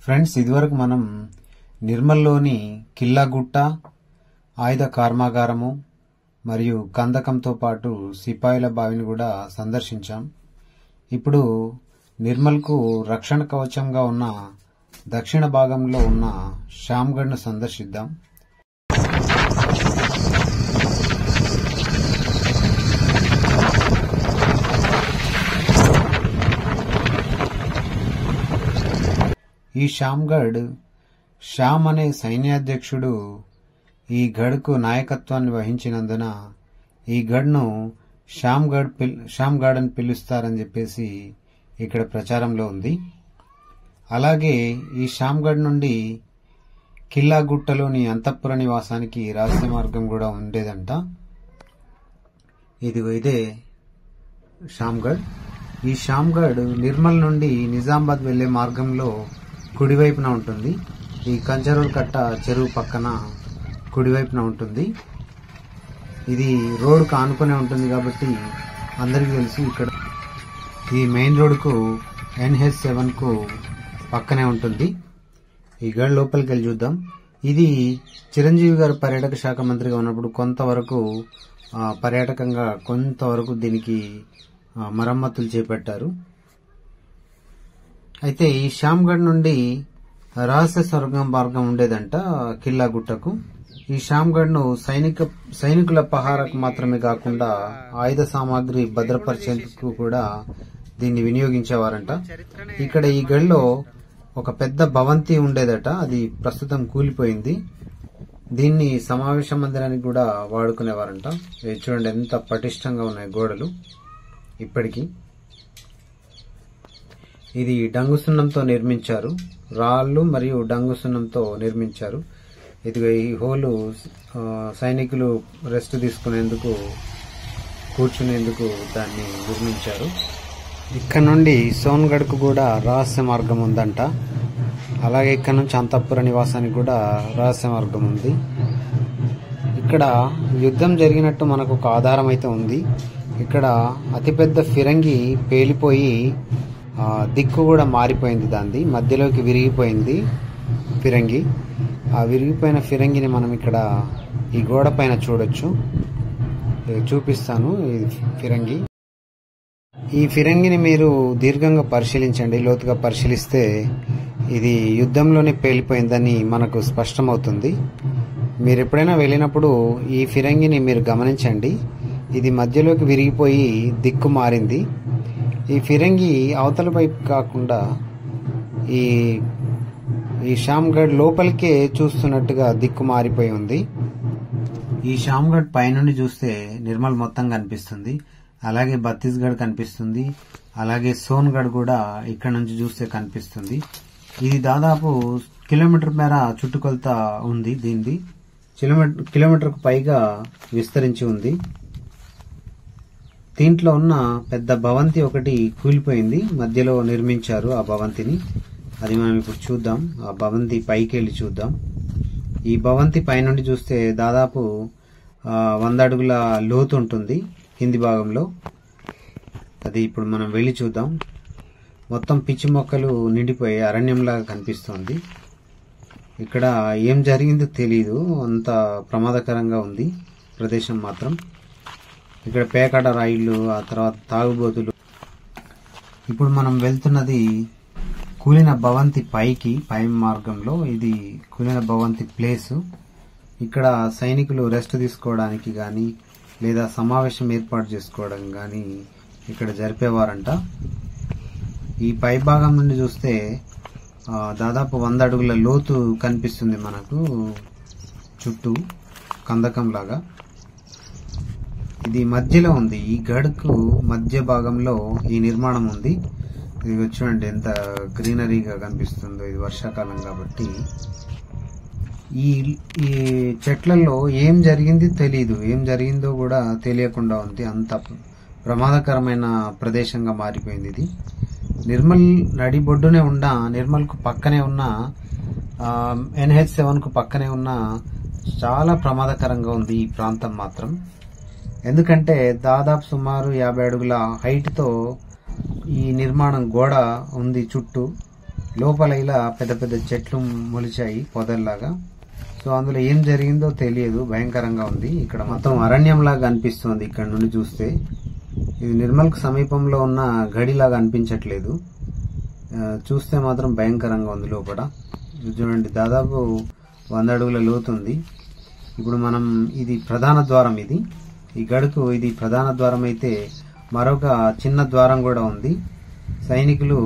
Friends, ఇదివరకు మనం నిర్మల్లోని కిల్లాగుట్ట, ఆయుధ కర్మాగారము మరియు కందకంతో పాటు సిపాయిల బావిని కూడా సందర్శించాం. ఇప్పుడు నిర్మల్కు రక్షణ కవచంగా ఉన్న దక్షిణ భాగంలో ఉన్న శ్యామ్గఢ్ను సందర్శిద్దాం. ఈ శ్యామ్గఢ్ శ్యామ్ అనే సైన్యాధ్యక్షుడు ఈ గఢ్కు నాయకత్వాన్ని వహించినందున ఈ గఢ్ను శ్యామ్గఢ్ అని పిలుస్తారని చెప్పేసి ఇక్కడ ప్రచారంలో ఉంది. అలాగే ఈ శ్యామ్గఢ్ నుండి కిల్లాగుట్టలోని అంతఃపుర నివాసానికి రహస్య మార్గం కూడా ఉండేదంట. ఇదే శ్యామ్గఢ్. ఈ శ్యామ్గఢ్ నిర్మల్ నుండి నిజామాబాద్ వెళ్లే మార్గంలో కుడివైపున ఉంటుంది. ఈ కంచరోల్ కట్ట చెరువు పక్కన కుడివైపున ఉంటుంది. ఇది రోడ్డుకు ఆనుకునే ఉంటుంది కాబట్టి అందరికీ తెలుసు. ఇక్కడ ఈ మెయిన్ రోడ్డుకు NH7 కు పక్కనే ఉంటుంది. ఈ గఢ్ లోపలికి వెళ్ళి చూద్దాం. ఇది చిరంజీవి గారు పర్యాటక శాఖ మంత్రిగా ఉన్నప్పుడు కొంతవరకు పర్యాటకంగా కొంతవరకు దీనికి మరమ్మతులు చేపట్టారు. అయితే ఈ శ్యామ్గఢ్ నుండి రహస్య స్వర్గం మార్గం ఉండేదంట కిల్లాగుట్టకు. ఈ శ్యామ్గఢ్ ను సైనికుల పహారకు మాత్రమే కాకుండా ఆయుధ సామాగ్రి భద్రపరిచేందుకు కూడా దీన్ని వినియోగించేవారంట. ఇక్కడ ఈ గఢ్లో ఒక పెద్ద భవంతి ఉండేదట, అది ప్రస్తుతం కూలిపోయింది. దీన్ని సమావేశ మందిరానికి కూడా వాడుకునేవారంట. చూడండి ఎంత పటిష్టంగా ఉన్నాయి గోడలు ఇప్పటికీ. ఇది డంగు సున్నంతో నిర్మించారు, రాళ్లు మరియు డంగు సున్నంతో నిర్మించారు. ఇదిగో ఈ హోలు సైనికులు రెస్ట్ తీసుకునేందుకు, కూర్చునేందుకు దాన్ని నిర్మించారు. ఇక్కడ నుండి సోన్గఢ్ కు కూడా రహస్య మార్గం ఉందంట. అలాగే ఇక్కడ నుంచి అంతఃపుర నివాసానికి కూడా రహస్య మార్గం ఉంది. ఇక్కడ యుద్ధం జరిగినట్టు మనకు ఒక ఆధారం అయితే ఉంది. ఇక్కడ అతిపెద్ద ఫిరంగి పేలిపోయి దిక్కు కూడా మారిపోయింది, దాన్ని మధ్యలోకి విరిగిపోయింది ఫిరంగి. ఆ విరిగిపోయిన ఫిరంగిని మనం ఇక్కడ ఈ గోడ పైన చూడొచ్చు. చూపిస్తాను ఈ ఫిరంగి. ఈ ఫిరంగిని మీరు దీర్ఘంగా పరిశీలించండి. లోతుగా పరిశీలిస్తే ఇది యుద్ధంలోనే పేలిపోయిందని మనకు స్పష్టమవుతుంది. మీరు ఎప్పుడైనా వెళ్ళినప్పుడు ఈ ఫిరంగిని మీరు గమనించండి. ఇది మధ్యలోకి విరిగిపోయి దిక్కు మారింది. ఈ ఫిరంగి అవతల వైపు కాకుండా ఈ శ్యామ్గఢ్ లోపలికే చూస్తున్నట్టుగా దిక్కు మారిపోయి ఉంది. ఈ శ్యామ్గఢ్ పైనుండి చూస్తే నిర్మల్ మొత్తం కనిపిస్తుంది. అలాగే ఛత్తీస్గఢ్ కనిపిస్తుంది. అలాగే సోన్గఢ్ కూడా ఇక్కడ నుంచి చూస్తే కనిపిస్తుంది. ఇది దాదాపు కిలోమీటర్ మేర చుట్టుకొలత ఉంది. దీనిది కిలోమీటర్కు పైగా విస్తరించి ఉంది. దీంట్లో ఉన్న పెద్ద భవంతి ఒకటి కూలిపోయింది, మధ్యలో నిర్మించారు ఆ భవంతిని. అది మనం ఇప్పుడు చూద్దాం. ఆ భవంతి పైకి వెళ్ళి చూద్దాం. ఈ భవంతి పైనుండి చూస్తే దాదాపు 100 అడుగుల లోతు ఉంటుంది కింది భాగంలో. అది ఇప్పుడు మనం వెళ్ళి చూద్దాం. మొత్తం పిచ్చి మొక్కలు నిండిపోయి అరణ్యంలాగా కనిపిస్తోంది. ఇక్కడ ఏం జరిగిందో తెలీదు, అంత ప్రమాదకరంగా ఉంది ప్రదేశం మాత్రం. ఇక్కడ పేకాట రాయిళ్లు, ఆ తర్వాత తాగుబోతులు. ఇప్పుడు మనం వెళ్తున్నది కూలిన భవంతి పై మార్గంలో. ఇది కూలిన భవంతి ప్లేసు. ఇక్కడ సైనికులు రెస్ట్ తీసుకోవడానికి గాని లేదా సమావేశం ఏర్పాటు చేసుకోవడం గాని ఇక్కడ జరిపేవారంట. ఈ పై భాగం నుండి చూస్తే దాదాపు 100 అడుగుల లోతు కనిపిస్తుంది మనకు చుట్టూ కందకం లాగా. ఇది మధ్యలో ఉంది. ఈ గఢ్కు మధ్య భాగంలో ఈ నిర్మాణం ఉంది. ఇది చూడండి ఎంత గ్రీనరీగా కనిపిస్తుందో. ఇది వర్షాకాలం కాబట్టి ఈ చెట్లలో ఏం జరిగింది తెలీదు, ఏం జరిగిందో కూడా తెలియకుండా ఉంది. అంత ప్రమాదకరమైన ప్రదేశంగా మారిపోయింది ఇది. నిర్మల్ నడిబొడ్డునే ఉన్న, నిర్మల్ కు పక్కనే ఉన్న NH7 కు పక్కనే ఉన్న చాలా ప్రమాదకరంగా ఉంది ఈ ప్రాంతం మాత్రం. ఎందుకంటే దాదాపు సుమారు 50 అడుగుల హైట్ తో ఈ నిర్మాణం గోడ ఉంది చుట్టూ. లోపల ఇలా పెద్ద పెద్ద చెట్లు మొలిచాయి పొదల్లాగా. సో అందులో ఏం జరిగిందో తెలియదు, భయంకరంగా ఉంది. ఇక్కడ మొత్తం అరణ్యంలాగా అనిపిస్తుంది ఇక్కడ నుండి చూస్తే. ఇది నిర్మల్కు సమీపంలో ఉన్న గడిలాగా అనిపించట్లేదు, చూస్తే మాత్రం భయంకరంగా ఉంది లోపల. చూడండి, దాదాపు 100 అడుగుల లోతుంది. ఇప్పుడు మనం ఇది ప్రధాన ద్వారం, ఈ గడుకు ఇది ప్రధాన ద్వారం అయితే మరొక చిన్న ద్వారం కూడా ఉంది. సైనికులు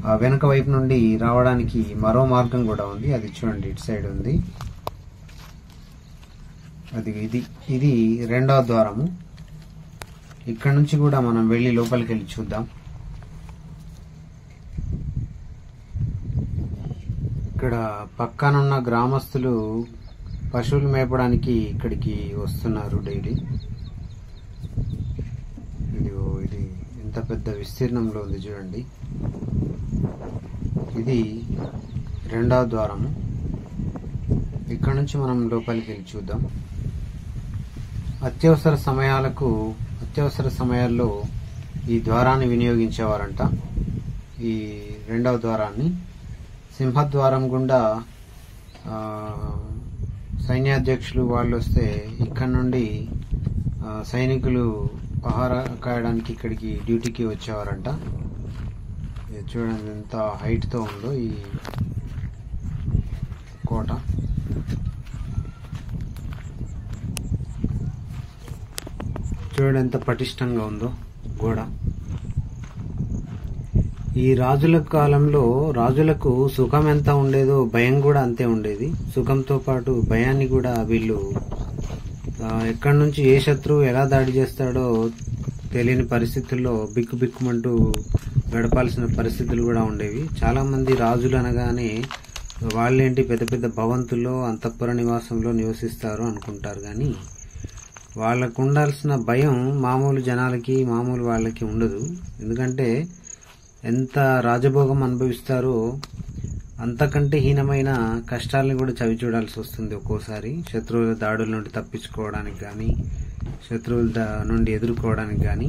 ఆ వెనక వైపు నుండి రావడానికి మరో మార్గం కూడా ఉంది, అది చూడండి ఇటు సైడ్ ఉంది. అది ఇది రెండవ ద్వారము. ఇక్కడ నుంచి కూడా మనం వెళ్లి లోపలికి వెళ్ళి చూద్దాం. ఇక్కడ పక్కనున్న గ్రామస్తులు పశువులు మేపడానికి ఇక్కడికి వస్తున్నారు డైలీ. ఇది ఎంత పెద్ద విస్తీర్ణంలో ఉంది చూడండి. ఇది రెండవ ద్వారము. ఇక్కడ నుంచి మనం లోపలికి వెళ్ళి చూద్దాం. అత్యవసర సమయాల్లో ఈ ద్వారాన్ని వినియోగించేవారంట. ఈ రెండవ ద్వారాన్ని సింహద్వారం గుండా సైన్యాధ్యక్షులు వాళ్ళు వస్తే ఇక్కడ నుండి సైనికులు పహారా కాయడానికి ఇక్కడికి డ్యూటీకి వచ్చేవారంట. చూడండి ఎంత హైట్ తో ఉందో ఈ కోట. చూడండి ఎంత పటిష్టంగా ఉందో గోడ. ఈ రాజుల కాలంలో రాజులకు సుఖం ఎంత ఉండేదో భయం కూడా అంతే ఉండేది. సుఖంతో పాటు భయాన్ని కూడా వీళ్ళు ఎక్కడి నుంచి ఏ శత్రువు ఎలా దాడి చేస్తాడో తెలియని పరిస్థితుల్లో బిక్కుమంటూ గడపాల్సిన పరిస్థితులు కూడా ఉండేవి. చాలా మంది రాజులు అనగానే వాళ్ళేంటి పెద్ద పెద్ద భవంతుల్లో అంతఃపుర నివాసంలో నివసిస్తారు అనుకుంటారు, కానీ వాళ్ళకు ఉండాల్సిన భయం మామూలు జనాలకి మామూలు వాళ్ళకి ఉండదు. ఎందుకంటే ఎంత రాజభోగం అనుభవిస్తారో అంతకంటే హీనమైన కష్టాలను కూడా చవి చూడాల్సి వస్తుంది ఒక్కోసారి. శత్రువుల దాడుల నుండి తప్పించుకోవడానికి కానీ శత్రువుల నుండి ఎదుర్కోవడానికి కానీ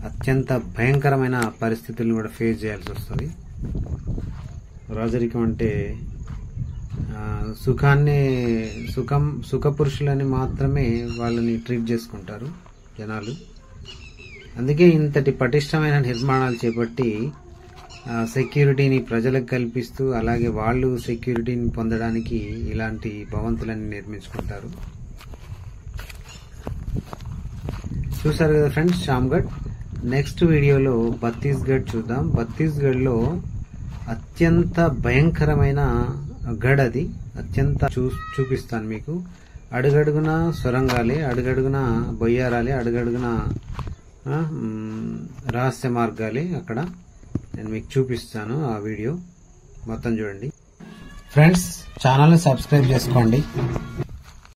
అత్యంత భయంకరమైన పరిస్థితులను కూడా ఫేస్ చేయాల్సి వస్తుంది. రాజరికం అంటే సుఖపురుషులని మాత్రమే వాళ్ళని ట్రీట్ చేసుకుంటారు జనాలు. అందుకే ఇంతటి పటిష్టమైన నిర్మాణాలు చేపట్టి సెక్యూరిటీని ప్రజలకు కల్పిస్తూ అలాగే వాళ్ళు సెక్యూరిటీని పొందడానికి ఇలాంటి భవంతులన్నీ నిర్మించుకుంటారు. చూసారు కదా ఫ్రెండ్స్ శ్యామ్గఢ్. నెక్స్ట్ వీడియోలో ఛత్తీస్గఢ్ చూద్దాం. ఛత్తీస్గఢ్ లో అత్యంత భయంకరమైన గఢ్, అది అత్యంత చూపిస్తాను మీకు. అడుగడుగున సొరంగాలే, అడుగడుగున బొయ్యారాలే, అడుగడుగున రహస్య మార్గాలే. అక్కడ నేను మీకు చూపిస్తాను, ఆ వీడియో మొత్తం చూడండి. ఫ్రెండ్స్ ఛానల్ని సబ్స్క్రైబ్ చేసుకోండి.